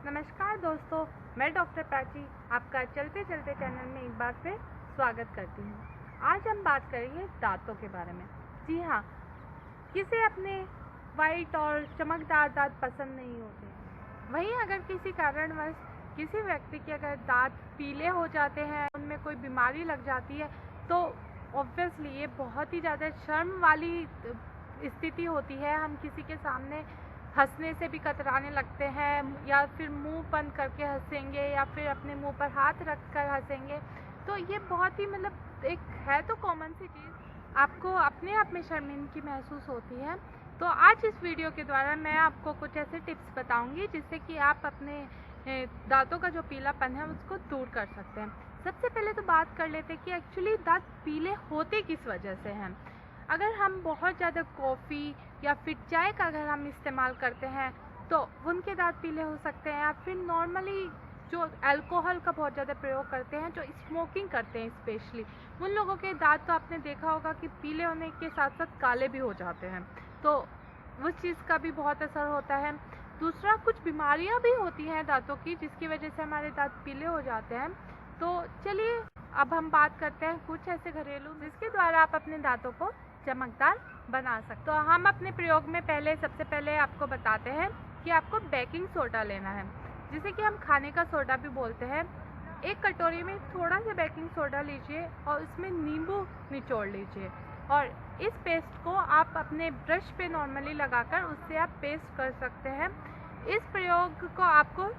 नमस्कार दोस्तों, मैं डॉक्टर प्राची आपका चलते चलते चैनल में एक बार फिर स्वागत करती हूँ। आज हम बात करेंगे दांतों के बारे में। जी हाँ, किसे अपने वाइट और चमकदार दांत पसंद नहीं होते। वहीं अगर किसी कारणवश किसी व्यक्ति के अगर दांत पीले हो जाते हैं, उनमें कोई बीमारी लग जाती है, तो ऑब्वियसली ये बहुत ही ज़्यादा शर्म वाली स्थिति होती है। हम किसी के सामने हंसने से भी कतराने लगते हैं, या फिर मुंह बंद करके हंसेंगे, या फिर अपने मुंह पर हाथ रख कर हंसेंगे। तो ये बहुत ही एक है तो कॉमन सी चीज़, आपको अपने आप में शर्मिंदगी महसूस होती है। तो आज इस वीडियो के द्वारा मैं आपको कुछ ऐसे टिप्स बताऊंगी जिससे कि आप अपने दांतों का जो पीलापन है उसको दूर कर सकते हैं। सबसे पहले तो बात कर लेते हैं कि एक्चुअली दांत पीले होते किस वजह से हैं। अगर हम बहुत ज़्यादा कॉफ़ी या फिर चाय का अगर हम इस्तेमाल करते हैं तो उनके दांत पीले हो सकते हैं, या फिर नॉर्मली जो अल्कोहल का बहुत ज़्यादा प्रयोग करते हैं, जो स्मोकिंग करते हैं स्पेशली, उन लोगों के दांत तो आपने देखा होगा कि पीले होने के साथ साथ काले भी हो जाते हैं। तो उस चीज़ का भी बहुत असर होता है। दूसरा, कुछ बीमारियां भी होती हैं दांतों की जिसकी वजह से हमारे दांत पीले हो जाते हैं। तो चलिए अब हम बात करते हैं कुछ ऐसे घरेलू जिसके द्वारा आप अपने दांतों को चमकदार बना सकते। तो हम अपने प्रयोग में सबसे पहले आपको बताते हैं कि आपको बेकिंग सोडा लेना है, जिसे कि हम खाने का सोडा भी बोलते हैं। एक कटोरी में थोड़ा सा बेकिंग सोडा लीजिए और उसमें नींबू निचोड़ लीजिए, और इस पेस्ट को आप अपने ब्रश पे नॉर्मली लगाकर उससे आप पेस्ट कर सकते हैं। इस प्रयोग को आपको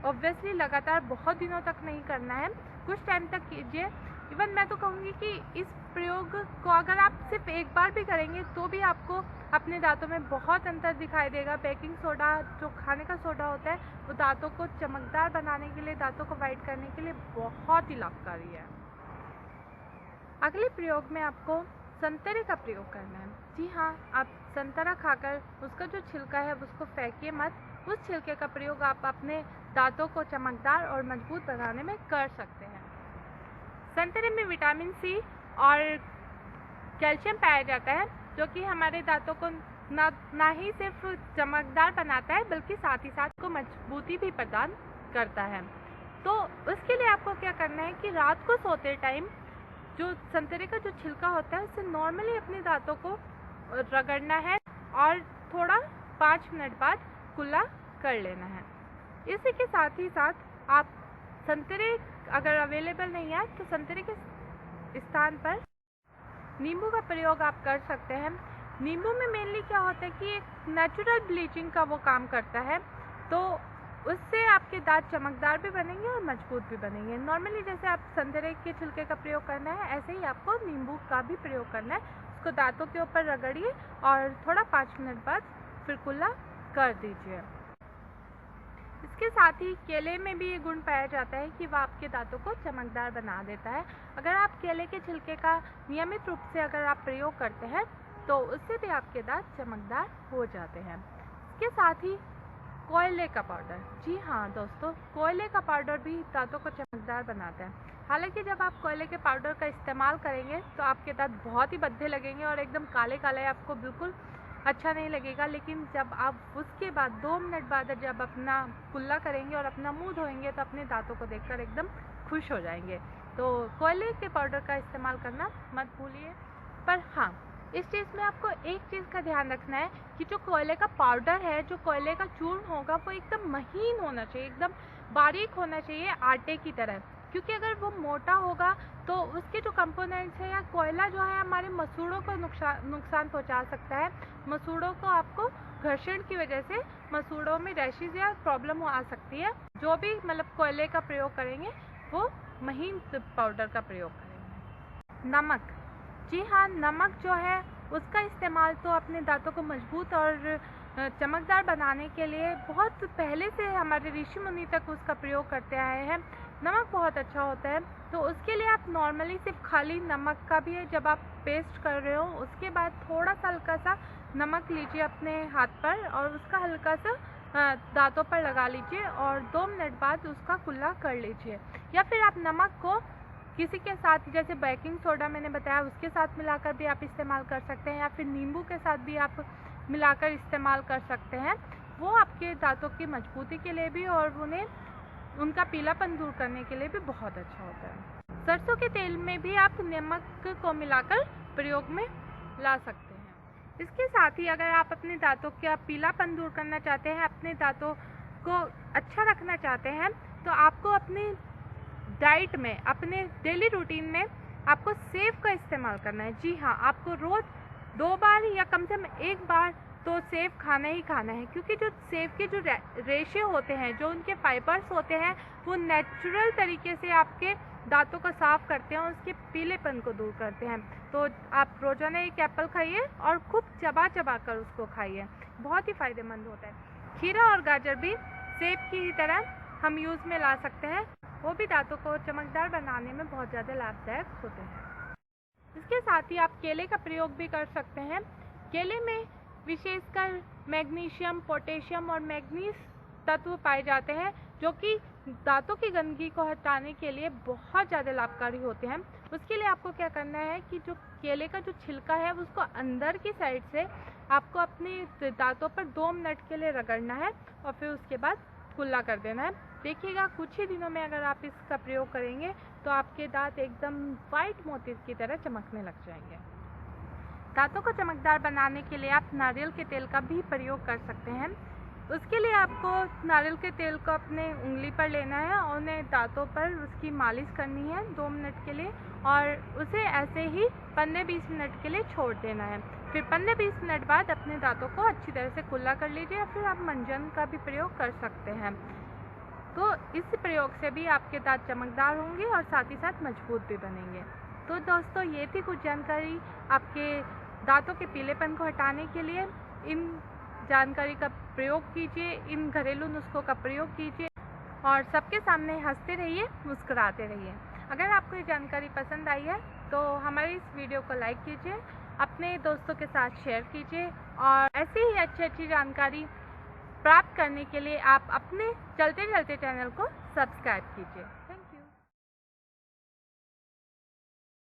ऑब्वियसली लगातार बहुत दिनों तक नहीं करना है, कुछ टाइम तक कीजिए। इवन मैं तो कहूँगी कि इस प्रयोग को अगर आप सिर्फ एक बार भी करेंगे तो भी आपको अपने दांतों में बहुत अंतर दिखाई देगा। बेकिंग सोडा जो खाने का सोडा होता है वो दांतों को चमकदार बनाने के लिए, दांतों को वाइट करने के लिए बहुत ही लाभकारी है। अगले प्रयोग में आपको संतरे का प्रयोग करना है। जी हाँ, आप संतरा खाकर उसका जो छिलका है उसको फेंकिए मत। उस छिलके का प्रयोग आप अपने दांतों को चमकदार और मजबूत बनाने में कर सकते हैं। संतरे में विटामिन सी और कैल्शियम पाया जाता है, जो कि हमारे दांतों को ना ही सिर्फ चमकदार बनाता है बल्कि साथ ही साथ को मजबूती भी प्रदान करता है। तो उसके लिए आपको क्या करना है कि रात को सोते टाइम जो संतरे का जो छिलका होता है उससे नॉर्मली अपने दांतों को रगड़ना है और थोड़ा 5 मिनट बाद कुल्ला कर लेना है। इसी के साथ ही साथ आप संतरे अगर अवेलेबल नहीं है तो संतरे के स्थान पर नींबू का प्रयोग आप कर सकते हैं। नींबू में मेनली क्या होता है कि एक नेचुरल ब्लीचिंग का वो काम करता है, तो उससे आपके दांत चमकदार भी बनेंगे और मजबूत भी बनेंगे। नॉर्मली जैसे आप संतरे के छिलके का प्रयोग करना है, ऐसे ही आपको नींबू का भी प्रयोग करना है। उसको दांतों के ऊपर रगड़िए और थोड़ा 5 मिनट बाद फिर कुल्ला कर दीजिए। इसके साथ ही केले में भी ये गुण पाया जाता है कि वह आपके दांतों को चमकदार बना देता है। अगर आप केले के छिलके का नियमित रूप से अगर आप प्रयोग करते हैं तो उससे भी आपके दांत चमकदार हो जाते हैं। इसके साथ ही कोयले का पाउडर। जी हाँ दोस्तों, कोयले का पाउडर भी दांतों को चमकदार बनाता है। हालांकि जब आप कोयले के पाउडर का इस्तेमाल करेंगे तो आपके दांत बहुत ही भद्दे लगेंगे और एकदम काले काले, आपको बिल्कुल अच्छा नहीं लगेगा। लेकिन जब आप उसके बाद 2 मिनट बाद जब अपना कुल्ला करेंगे और अपना मुंह धोएंगे तो अपने दांतों को देखकर एकदम खुश हो जाएंगे। तो कोयले के पाउडर का इस्तेमाल करना मत भूलिए। पर हाँ, इस चीज़ में आपको एक चीज़ का ध्यान रखना है कि जो कोयले का पाउडर है, जो कोयले का चूर्ण होगा, वो एकदम महीन होना चाहिए, एकदम बारीक होना चाहिए, आटे की तरह। क्योंकि अगर वो मोटा होगा तो उसके जो कंपोनेंट्स है या कोयला जो है हमारे मसूड़ों को नुकसान पहुंचा सकता है। मसूड़ों को आपको घर्षण की वजह से मसूड़ों में रैशेज या प्रॉब्लम आ सकती है। जो भी कोयले का प्रयोग करेंगे वो महीन पाउडर का प्रयोग करेंगे। नमक। जी हाँ, नमक जो है उसका इस्तेमाल तो अपने दांतों को मजबूत और चमकदार बनाने के लिए बहुत पहले से हमारे ऋषि मुनि तक उसका प्रयोग करते आए हैं। नमक बहुत अच्छा होता है। तो उसके लिए आप नॉर्मली सिर्फ खाली नमक का भी जब आप पेस्ट कर रहे हो उसके बाद थोड़ा सा हल्का सा नमक लीजिए अपने हाथ पर और उसका हल्का सा दांतों पर लगा लीजिए और 2 मिनट बाद उसका कुल्ला कर लीजिए। या फिर आप नमक को किसी के साथ, जैसे बेकिंग सोडा मैंने बताया, उसके साथ मिलाकर भी आप इस्तेमाल कर सकते हैं, या फिर नींबू के साथ भी आप मिलाकर इस्तेमाल कर सकते हैं। वो आपके दांतों की मजबूती के लिए भी और उन्हें उनका पीलापन दूर करने के लिए भी बहुत अच्छा होता है। सरसों के तेल में भी आप नमक को मिलाकर प्रयोग में ला सकते हैं। इसके साथ ही अगर आप अपने दांतों का पीलापन दूर करना चाहते हैं, अपने दांतों को अच्छा रखना चाहते हैं, तो आपको अपनी डाइट में, अपने डेली रूटीन में आपको सेव का इस्तेमाल करना है। जी हाँ, आपको रोज़ 2 बार या कम से कम 1 बार तो सेव खाना ही खाना है, क्योंकि जो सेव के जो रेशे होते हैं, जो उनके फाइबर्स होते हैं, वो नेचुरल तरीके से आपके दांतों को साफ करते हैं और उसके पीलेपन को दूर करते हैं। तो आप रोजाना एक एप्पल खाइए और खूब चबा चबा कर उसको खाइए, बहुत ही फायदेमंद होता है। खीरा और गाजर भी सेब की ही तरह हम यूज़ में ला सकते हैं, वो भी दांतों को चमकदार बनाने में बहुत ज़्यादा लाभदायक होते हैं। इसके साथ ही आप केले का प्रयोग भी कर सकते हैं। केले में विशेषकर मैग्नीशियम, पोटेशियम और मैग्नीज तत्व पाए जाते हैं, जो कि दांतों की गंदगी को हटाने के लिए बहुत ज़्यादा लाभकारी होते हैं। उसके लिए आपको क्या करना है कि जो केले का जो छिलका है उसको अंदर की साइड से आपको अपने दांतों पर 2 मिनट के लिए रगड़ना है और फिर उसके बाद कुल्ला कर देना है। देखिएगा कुछ ही दिनों में अगर आप इसका प्रयोग करेंगे तो आपके दांत एकदम वाइट मोती की तरह चमकने लग जाएंगे। दांतों को चमकदार बनाने के लिए आप नारियल के तेल का भी प्रयोग कर सकते हैं। उसके लिए आपको नारियल के तेल को अपने उंगली पर लेना है और उन्हें दांतों पर उसकी मालिश करनी है 2 मिनट के लिए, और उसे ऐसे ही 15-20 मिनट के लिए छोड़ देना है। फिर 15-20 मिनट बाद अपने दांतों को अच्छी तरह से कुल्ला कर लीजिए, या फिर आप मंजन का भी प्रयोग कर सकते हैं। तो इस प्रयोग से भी आपके दांत चमकदार होंगे और साथ ही साथ मजबूत भी बनेंगे। तो दोस्तों, ये थी कुछ जानकारी आपके दांतों के पीलेपन को हटाने के लिए। इन जानकारी का प्रयोग कीजिए, इन घरेलू नुस्खों का प्रयोग कीजिए और सबके सामने हंसते रहिए, मुस्कुराते रहिए। अगर आपको ये जानकारी पसंद आई है तो हमारी इस वीडियो को लाइक कीजिए, अपने दोस्तों के साथ शेयर कीजिए, और ऐसी ही अच्छी जानकारी प्राप्त करने के लिए आप अपने चलते चलते चैनल को सब्सक्राइब कीजिए।